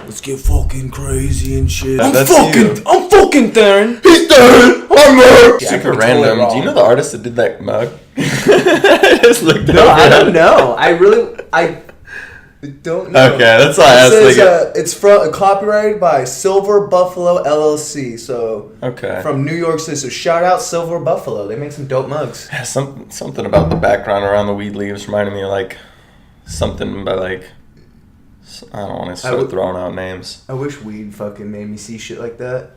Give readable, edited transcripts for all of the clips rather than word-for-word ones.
let's get fucking crazy and shit. I'm fucking Theron. He's Theron. I'm Merc. Yeah, Super totally random. wrong. Do you know the artist that did that mug? I just looked it No, up. I don't know. I don't know. Okay, that's why I was thinking. It's copyrighted by Silver Buffalo LLC. So from New York City. So shout out Silver Buffalo. They make some dope mugs. Yeah, something about the background around the weed leaves reminded me of like something by like. I don't want to start throwing out names. I wish weed fucking made me see shit like that.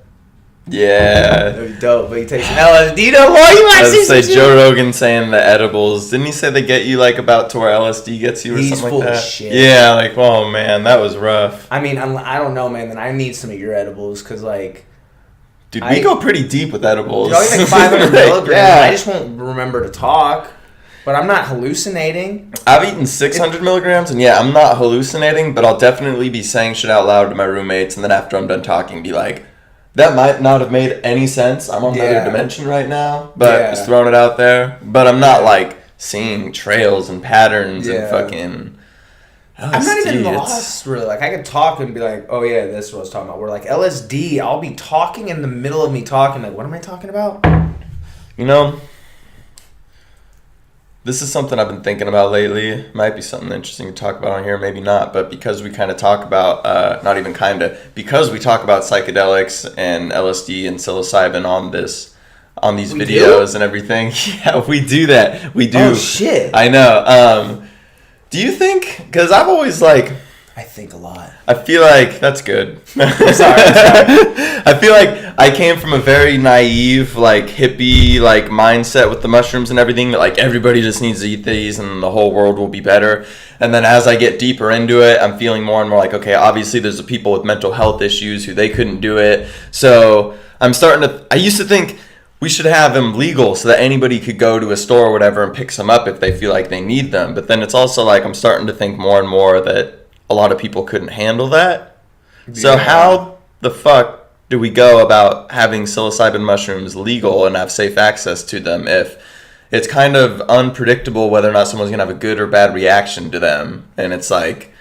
Yeah. That'd be dope. But you take some LSD, no more. You might see some shit. Joe Rogan saying the edibles. Didn't he say they get you like about to where LSD gets you or He's something full like that? Of shit. Yeah, like, oh man, that was rough. I mean, I don't know, man. Then I need some of your edibles because, like, dude, we go pretty deep with edibles. Dude, I like 500 milligrams. Yeah. I just won't remember to talk. But I'm not hallucinating. I've eaten 600 milligrams, and yeah, I'm not hallucinating, but I'll definitely be saying shit out loud to my roommates, and then after I'm done talking, be like, that might not have made any sense. I'm on another dimension right now, but just throwing it out there. But I'm not, like, seeing trails and patterns and fucking... LSD, I'm not even lost, really. Like, I could talk and be like, oh, yeah, this is what I was talking about. Where, like, LSD, I'll be talking in the middle of me talking. Like, what am I talking about? You know... This is something I've been thinking about lately. Might be something interesting to talk about on here, maybe not. But because we kind of talk about, because we talk about psychedelics and LSD and psilocybin on these videos and everything. Yeah, we do that. We do. Oh, shit. I know. Do you think, because I've always like... I think a lot. I feel like that's good. I'm sorry. I feel like I came from a very naive, like hippie, like mindset with the mushrooms and everything. That like everybody just needs to eat these and the whole world will be better. And then as I get deeper into it, I'm feeling more and more like, okay, obviously there's the people with mental health issues who they couldn't do it. So I'm starting to. I used to think we should have them legal so that anybody could go to a store or whatever and pick some up if they feel like they need them. But then it's also like I'm starting to think more and more that a lot of people couldn't handle that. Yeah. So how the fuck do we go about having psilocybin mushrooms legal and have safe access to them if it's kind of unpredictable whether or not someone's going to have a good or bad reaction to them? And it's like,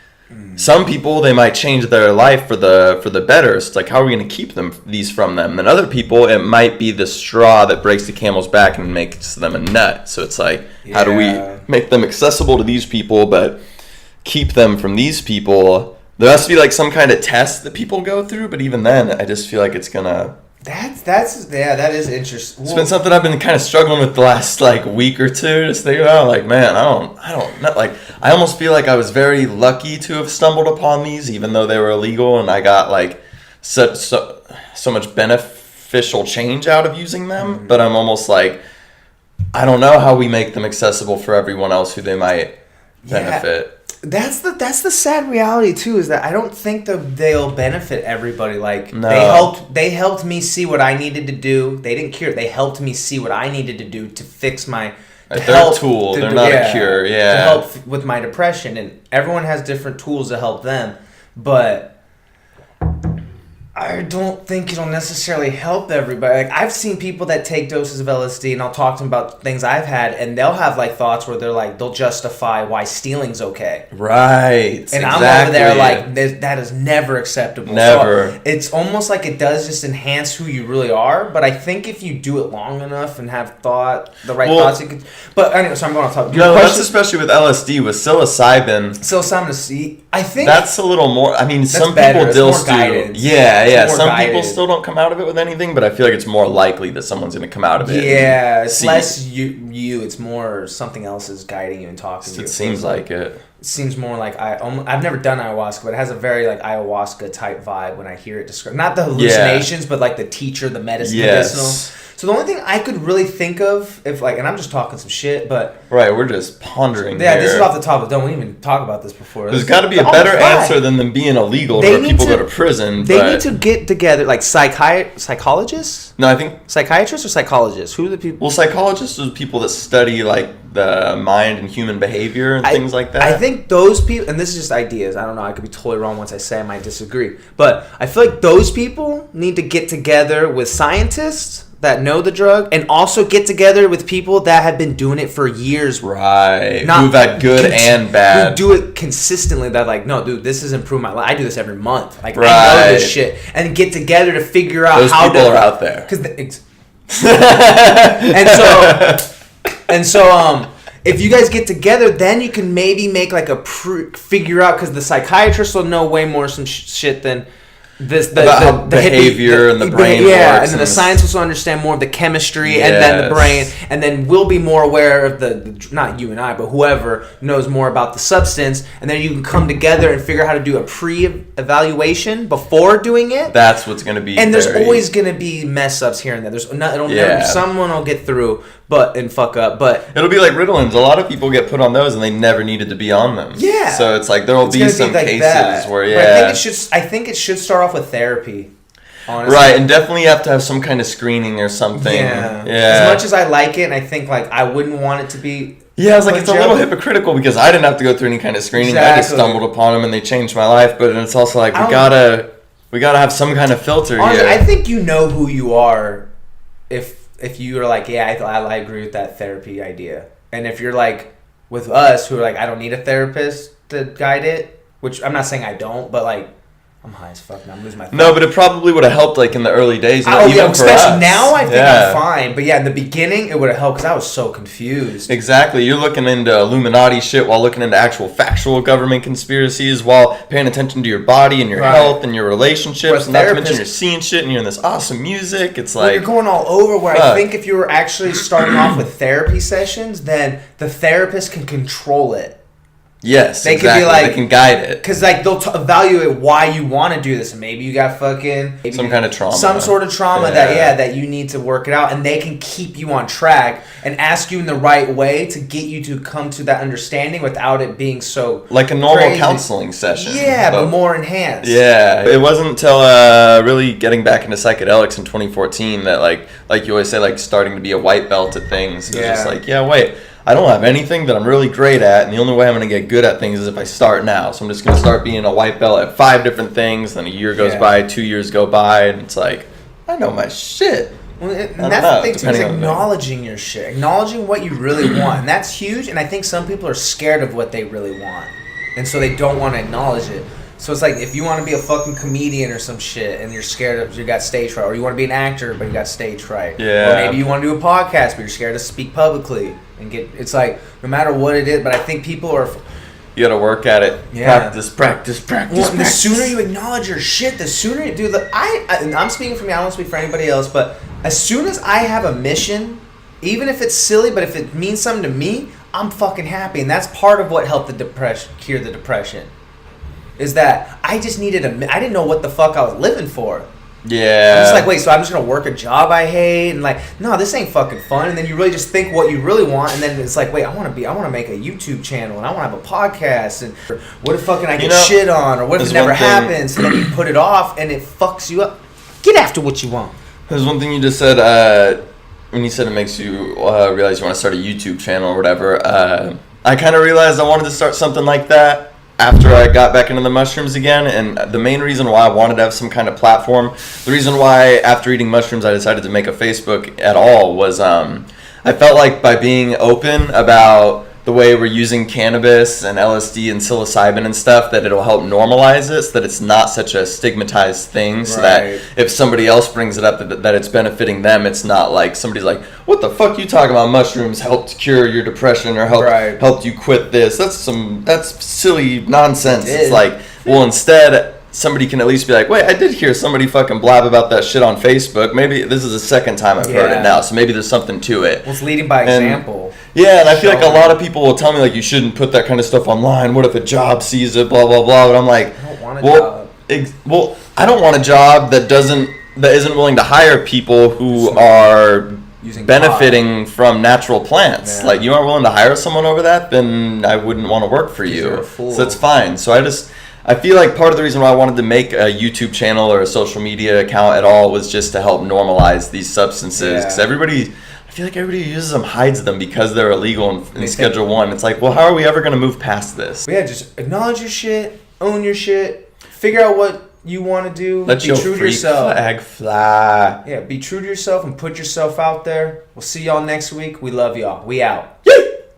some people, they might change their life for the better. It's like, how are we going to keep these from them? And other people, it might be the straw that breaks the camel's back and makes them a nut. So it's like, how do we make them accessible to these people, but keep them from these people? There has to be like some kind of test that people go through, but even then, I just feel like it's gonna. That is interesting. It's been something I've been kind of struggling with the last like week or two. Just thinking about like, man, I don't know. Like, I almost feel like I was very lucky to have stumbled upon these, even though they were illegal, and I got like so much beneficial change out of using them. But I'm almost like, I don't know how we make them accessible for everyone else who they might benefit. That's the sad reality too, is that I don't think they'll benefit everybody. Like, no. they helped me see what I needed to do. They didn't cure it. They helped me see what I needed to do to fix my they're a tool. They're not a cure. Yeah. To help with my depression, and everyone has different tools to help them, but I don't think it'll necessarily help everybody. Like, I've seen people that take doses of LSD, and I'll talk to them about things I've had, and they'll have like thoughts where they'll justify why stealing's okay. Right. And I'm over there like, that is never acceptable. Never. So it's almost like it does just enhance who you really are. But I think if you do it long enough and have thoughts, you could. But anyway, so I'm going to talk. No, that's especially with LSD. With psilocybin, I think that's a little more. I mean, some better. people It's more guidance. Some people still don't come out of it with anything, but I feel like it's more likely that someone's going to come out of it. Yeah, it's less you. It's more something else is guiding you and talking to you. It seems like it. It seems more like I've never done ayahuasca, but it has a very like ayahuasca type vibe when I hear it described. Not the hallucinations, but like the teacher, the medicinal. So the only thing I could really think of, if like, and I'm just talking some shit, but right, we're just pondering. Yeah, this is off the top of. Don't we even talk about this before? There's got to be a better answer than them being illegal where people go to prison. They need to get together, like psychologists. No, I think psychiatrists or psychologists. Who are the people? Well, psychologists are the people that study like the mind and human behavior and things like that. I think those people, and this is just ideas. I don't know. I could be totally wrong once I say I might disagree, but I feel like those people need to get together with scientists. that know the drug, and also get together with people that have been doing it for years. Right. Who've had good and bad. Who do it consistently. That like, no, dude, this has improved my life. I do this every month. Like, right. I know this shit. And get together to figure out those how people are out there. And so, if you guys get together, then you can maybe make like figure out, because the psychiatrist will know way more some shit than the behavior and the brain works. And then the science will understand more of the chemistry and then the brain, and then we'll be more aware of the not you and I, but whoever knows more about the substance, and then you can come together and figure out how to do a pre-evaluation before doing it. That's what's going to be. And there's always going to be mess ups here and there. Someone will get through and fuck up, but it'll be like Ritalins. A lot of people get put on those and they never needed to be on them. Yeah. So it's like there will be some cases where I think it should start off with therapy. Honestly. Right, and definitely you have to have some kind of screening or something. Yeah. As much as I like it, and I think like I wouldn't want it to be. Yeah, I was like, it's a little hypocritical because I didn't have to go through any kind of screening. Exactly. I just stumbled upon them and they changed my life. But it's also like we gotta have some kind of filter honestly, here. I think you know who you are if you are like, yeah, I agree with that therapy idea. And if you're like with us who are like, I don't need a therapist to guide it, which I'm not saying I don't, but like I'm high as fuck now. I'm losing my thought. No, but it probably would have helped like in the early days. Even especially now I think I'm fine. But yeah, in the beginning it would have helped because I was so confused. Exactly. You're looking into Illuminati shit while looking into actual factual government conspiracies while paying attention to your body and your health and your relationships. And not to mention you're seeing shit and you're in this awesome music. It's like... you're going all over where I think if you were actually starting off with therapy sessions, then the therapist can control it. Yes, they exactly. Could be like, they can guide it. Because like they'll evaluate why you want to do this, and maybe you got some kind of trauma, some sort of trauma that you need to work it out, and they can keep you on track and ask you in the right way to get you to come to that understanding without it being so like a normal counseling session. Yeah, but more enhanced. Yeah, it wasn't until really getting back into psychedelics in 2014 that like you always say, like starting to be a white belt at things. It's just like, wait. I don't have anything that I'm really great at, and the only way I'm going to get good at things is if I start now. So I'm just going to start being a white belt at 5 different things, then a year goes by, 2 years go by, and it's like, I know my shit. Well, and that's the thing, too, is acknowledging your shit. Acknowledging what you really want. And that's huge, and I think some people are scared of what they really want. And so they don't want to acknowledge it. So it's like, if you want to be a fucking comedian or some shit, and you're scared of, you got stage fright, or you want to be an actor, but you got stage fright. Yeah. Or maybe you want to do a podcast, but you're scared to speak publicly. It's like, no matter what it is, but I think people are... You gotta work at it. Yeah. Practice. Well, the sooner you acknowledge your shit, the sooner you do the... I'm speaking for me, I don't speak for anybody else, but as soon as I have a mission, even if it's silly, but if it means something to me, I'm fucking happy. And that's part of what helped cure the depression. Is that I just needed I didn't know what the fuck I was living for. Yeah. I'm just like, wait, so I'm just going to work a job I hate? And like, no, this ain't fucking fun. And then you really just think what you really want. And then it's like, wait, I want to make a YouTube channel. And I want to have a podcast. And what if fucking I get shit on? Or what if it never happens? And then you put it off and it fucks you up. Get after what you want. There's one thing you just said, when you said it makes you realize you want to start a YouTube channel or whatever. I kind of realized I wanted to start something like that after I got back into the mushrooms again, and the main reason why I wanted to have some kind of platform, the reason why after eating mushrooms I decided to make a Facebook at all was I felt like by being open about the way we're using cannabis and LSD and psilocybin and stuff, that it'll help normalize it so that it's not such a stigmatized thing, so that if somebody else brings it up that it's benefiting them, it's not like somebody's like, what the fuck you talking about, mushrooms helped cure your depression or helped you quit this, that's silly nonsense. It's like, well, instead somebody can at least be like, wait, I did hear somebody fucking blab about that shit on Facebook. Maybe this is the second time I've heard it now, so maybe there's something to it. Well, it's leading by example. Yeah, and I feel like a lot of people will tell me, like, you shouldn't put that kind of stuff online. What if a job sees it, blah, blah, blah. But I'm like, I don't want a job. Well, I don't want a job that isn't willing to hire people who are benefiting from natural plants. Like, you aren't willing to hire someone over that, then I wouldn't want to work for you. You're a fool. So that's fine. So I feel like part of the reason why I wanted to make a YouTube channel or a social media account at all was just to help normalize these substances. Because I feel like everybody who uses them hides them because they're illegal in Schedule 1. It's like, well, how are we ever going to move past this? Yeah, just acknowledge your shit, own your shit, figure out what you want to do. Let be your true to freak yourself. flag fly. Yeah, be true to yourself and put yourself out there. We'll see y'all next week. We love y'all. We out.